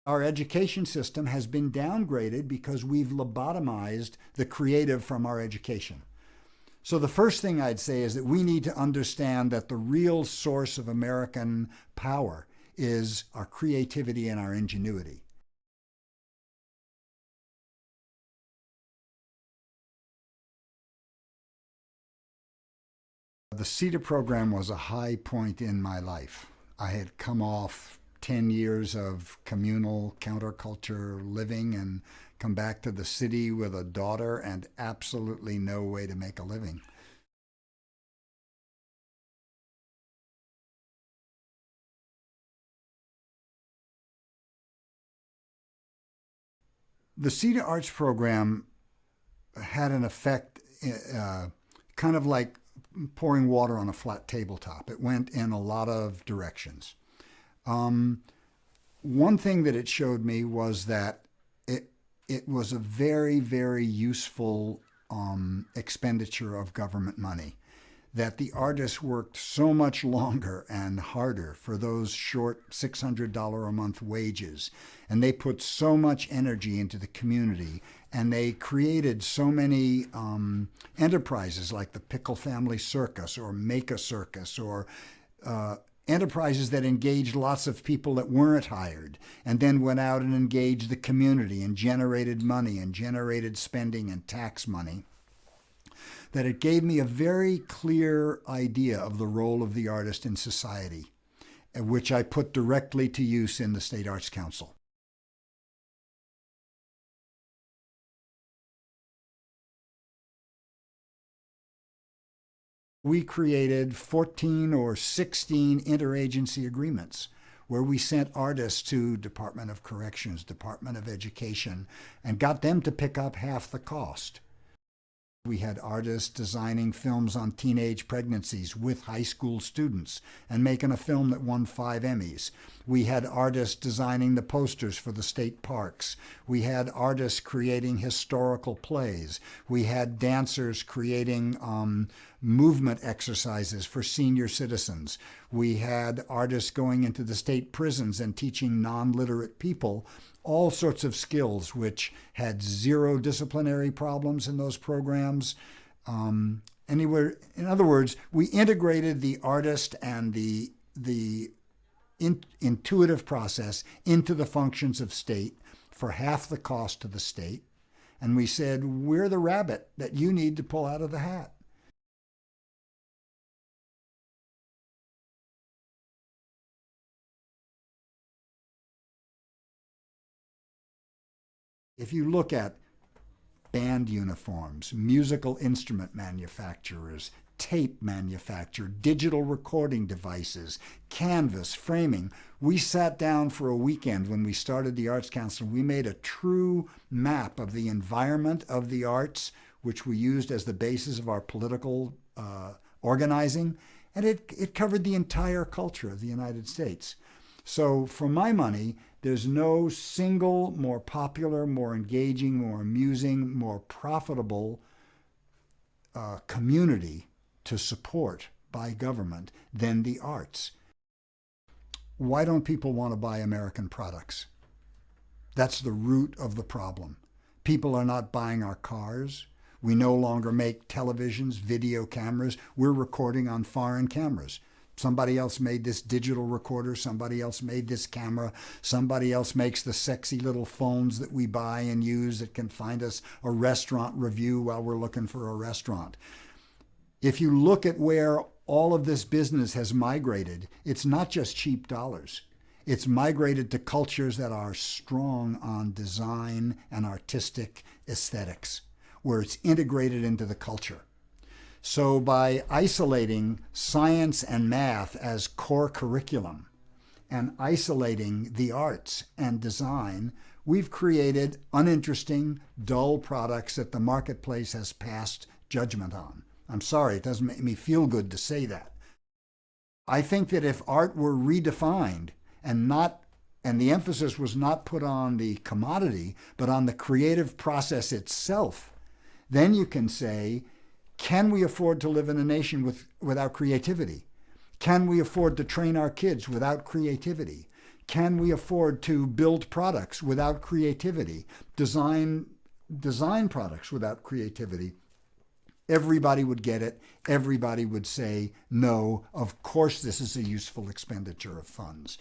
Our education system has been downgraded because we've lobotomized the creative from our education. So the first thing I'd say is that we need to understand that the real source of American power is our creativity and our ingenuity. The CETA program was a high point in my life. I had come off 10 years of communal counterculture living and come back to the city with a daughter and absolutely no way to make a living. The CETA Arts program had an effect kind of like pouring water on a flat tabletop. It went in a lot of directions. One thing that it showed me was that it was a very, very useful expenditure of government money. That the artists worked so much longer and harder for those short $600 a month wages. And they put so much energy into the community. And they created so many enterprises like the Pickle Family Circus or Make a Circus or enterprises that engaged lots of people that weren't hired and then went out and engaged the community and generated money and generated spending and tax money. That it gave me a very clear idea of the role of the artist in society, which I put directly to use in the State Arts Council. We created 14 or 16 interagency agreements where we sent artists to Department of Corrections, Department of Education, and got them to pick up half the cost. We had artists designing films on teenage pregnancies with high school students and making a film that won 5 Emmys. We had artists designing the posters for the state parks. We had artists creating historical plays. We had dancers creating movement exercises for senior citizens. We had artists going into the state prisons and teaching non-literate people all sorts of skills, which had zero disciplinary problems in those programs. In other words, we integrated the artist and the intuitive process into the functions of state for half the cost to the state. And we said, we're the rabbit that you need to pull out of the hat. If you look at band uniforms, musical instrument manufacturers, tape manufacture, digital recording devices, canvas, framing, we sat down for a weekend when we started the Arts Council. We made a true map of the environment of the arts, which we used as the basis of our political organizing, and it covered the entire culture of the United States. So for my money, there's no single more popular, more engaging, more amusing, more profitable community to support by government than the arts. Why don't people want to buy American products? That's the root of the problem. People are not buying our cars. We no longer make televisions, video cameras. We're recording on foreign cameras. Somebody else made this digital recorder. Somebody else made this camera. Somebody else makes the sexy little phones that we buy and use that can find us a restaurant review while we're looking for a restaurant. If you look at where all of this business has migrated, it's not just cheap dollars. It's migrated to cultures that are strong on design and artistic aesthetics, where it's integrated into the culture. So by isolating science and math as core curriculum and isolating the arts and design, we've created uninteresting, dull products that the marketplace has passed judgment on. I'm sorry, it doesn't make me feel good to say that. I think that if art were redefined and the emphasis was not put on the commodity, but on the creative process itself, then you can say, can we afford to live in a nation without creativity? Can we afford to train our kids without creativity? Can we afford to build products without creativity, design products without creativity? Everybody would get it. Everybody would say, no, of course this is a useful expenditure of funds.